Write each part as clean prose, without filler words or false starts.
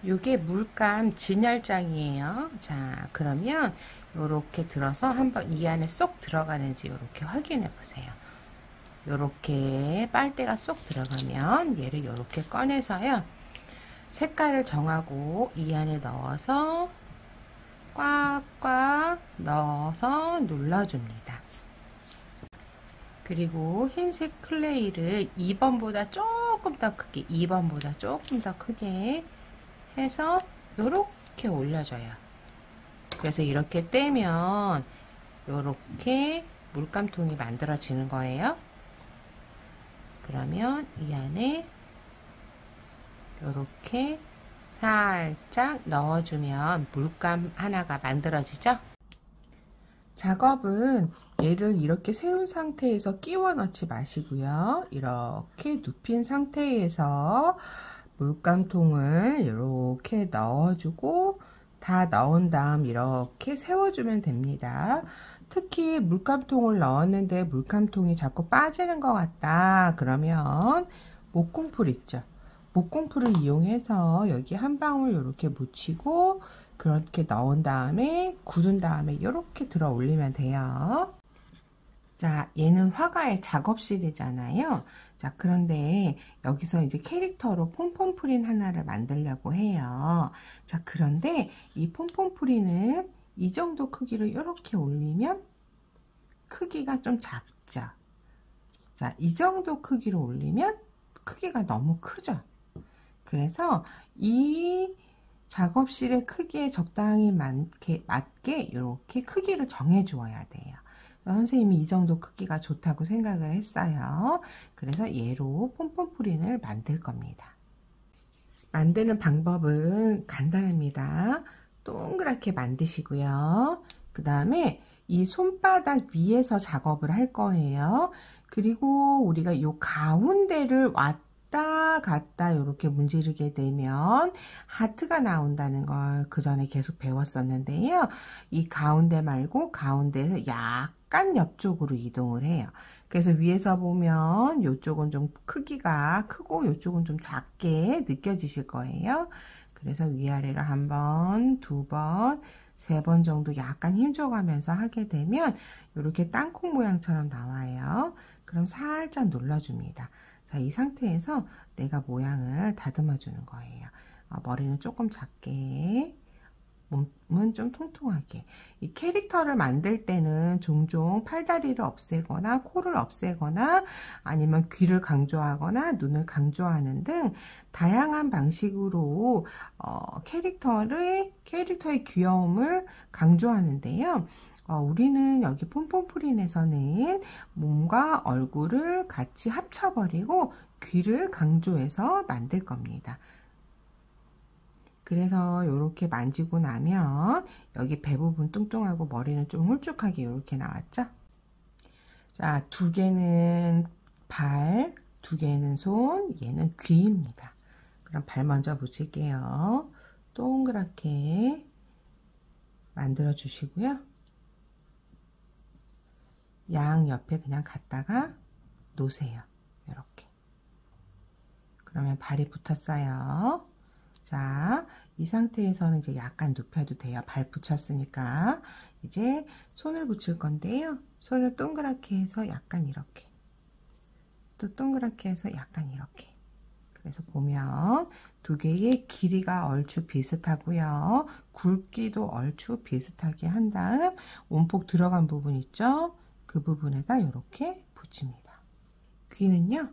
요게 물감 진열장이에요. 자, 그러면 요렇게 들어서 한번 이 안에 쏙 들어가는지 요렇게 확인해 보세요. 요렇게 빨대가 쏙 들어가면 얘를 요렇게 꺼내서요. 색깔을 정하고 이 안에 넣어서 꽉꽉 넣어서 눌러줍니다. 그리고 흰색 클레이를 2번보다 조금 더 크게, 2번보다 조금 더 크게 해서 요렇게 올려줘요. 그래서 이렇게 떼면 요렇게 물감통이 만들어지는 거예요. 그러면 이 안에 요렇게 살짝 넣어주면 물감 하나가 만들어지죠. 작업은 얘를 이렇게 세운 상태에서 끼워 넣지 마시고요. 이렇게 눕힌 상태에서 물감통을 이렇게 넣어주고 다 넣은 다음 이렇게 세워주면 됩니다. 특히 물감통을 넣었는데 물감통이 자꾸 빠지는 것 같다. 그러면 목공풀 있죠. 목공풀을 이용해서 여기 한 방울 이렇게 묻히고 그렇게 넣은 다음에 굳은 다음에 이렇게 들어 올리면 돼요. 자, 얘는 화가의 작업실이잖아요. 자, 그런데 여기서 이제 캐릭터로 폼폼프린 하나를 만들려고 해요. 자, 그런데 이 폼폼프린은 이 정도 크기로 이렇게 올리면 크기가 좀 작죠. 자, 이 정도 크기로 올리면 크기가 너무 크죠. 그래서 이 작업실의 크기에 적당히 맞게 이렇게 크기를 정해 주어야 돼요. 선생님이 이 정도 크기가 좋다고 생각을 했어요. 그래서 얘로 폼폼프린을 만들 겁니다. 만드는 방법은 간단합니다. 동그랗게 만드시고요. 그 다음에 이 손바닥 위에서 작업을 할 거예요. 그리고 우리가 이 가운데를 왔다 갔다 이렇게 문지르게 되면 하트가 나온다는 걸 그 전에 계속 배웠었는데요. 이 가운데 말고 가운데에서 약간 옆쪽으로 이동을 해요. 그래서 위에서 보면 이쪽은 좀 크기가 크고 이쪽은 좀 작게 느껴지실 거예요. 그래서 위아래로 한 번, 두 번, 세 번 정도 약간 힘줘가면서 하게 되면 이렇게 땅콩 모양처럼 나와요. 그럼 살짝 눌러줍니다. 자, 이 상태에서 내가 모양을 다듬어 주는 거예요. 머리는 조금 작게, 몸은 좀 통통하게. 이 캐릭터를 만들 때는 종종 팔다리를 없애거나 코를 없애거나 아니면 귀를 강조하거나 눈을 강조하는 등 다양한 방식으로 캐릭터의 귀여움을 강조하는데요. 우리는 여기 폼폼프린에서는 몸과 얼굴을 같이 합쳐버리고 귀를 강조해서 만들 겁니다. 그래서 이렇게 만지고 나면 여기 배 부분 뚱뚱하고 머리는 좀 홀쭉하게 이렇게 나왔죠. 자, 두 개는 발, 두 개는 손, 얘는 귀입니다. 그럼 발 먼저 붙일게요. 동그랗게 만들어 주시고요. 양 옆에 그냥 갖다가 놓으세요. 이렇게. 그러면 발이 붙었어요. 자, 이 상태에서는 이제 약간 눕혀도 돼요. 발 붙였으니까. 이제 손을 붙일 건데요. 손을 동그랗게 해서 약간 이렇게. 또 동그랗게 해서 약간 이렇게. 그래서 보면 두 개의 길이가 얼추 비슷하고요. 굵기도 얼추 비슷하게 한 다음 온폭 들어간 부분 있죠? 그 부분에다 이렇게 붙입니다. 귀는요.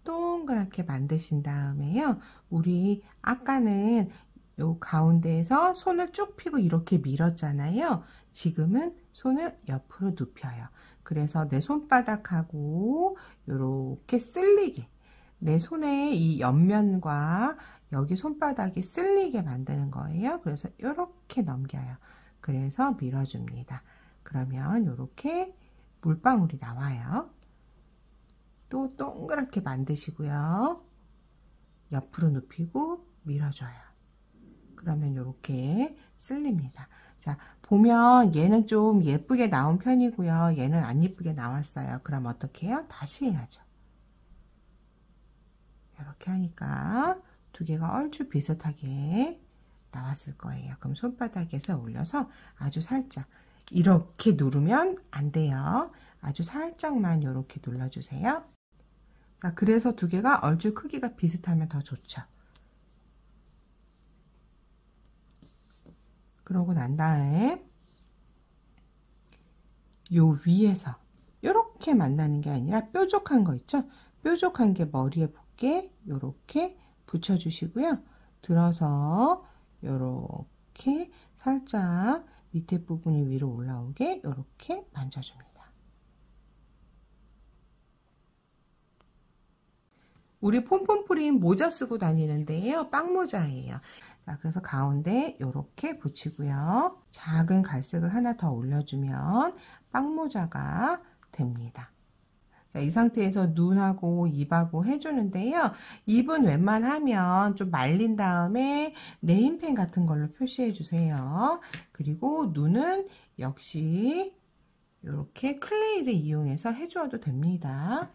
동그랗게 만드신 다음에요. 우리 아까는 요 가운데에서 손을 쭉 펴고 이렇게 밀었잖아요. 지금은 손을 옆으로 눕혀요. 그래서 내 손바닥하고 이렇게 쓸리게 내 손의 이 옆면과 여기 손바닥이 쓸리게 만드는 거예요. 그래서 이렇게 넘겨요. 그래서 밀어줍니다. 그러면 이렇게 물방울이 나와요. 또 동그랗게 만드시고요. 옆으로 눕히고 밀어줘요. 그러면 이렇게 쓸립니다. 자, 보면 얘는 좀 예쁘게 나온 편이고요. 얘는 안 예쁘게 나왔어요. 그럼 어떻게 해요? 다시 해야죠. 이렇게 하니까 두 개가 얼추 비슷하게 나왔을 거예요. 그럼 손바닥에서 올려서 아주 살짝 이렇게 누르면 안 돼요. 아주 살짝만 이렇게 눌러주세요. 자, 그래서 두 개가 얼추 크기가 비슷하면 더 좋죠. 그러고 난 다음에 요 위에서 이렇게 만나는 게 아니라 뾰족한 거 있죠? 뾰족한 게 머리에 붙게 이렇게 붙여주시고요. 들어서 이렇게 살짝 밑에 부분이 위로 올라오게 이렇게 만져줍니다. 우리 폼폼프린 모자 쓰고 다니는데요. 빵모자예요. 자, 그래서 가운데 이렇게 붙이고요. 작은 갈색을 하나 더 올려주면 빵모자가 됩니다. 자, 이 상태에서 눈하고 입하고 해주는데요. 입은 웬만하면 좀 말린 다음에 네임펜 같은 걸로 표시해 주세요. 그리고 눈은 역시 이렇게 클레이를 이용해서 해주어도 됩니다.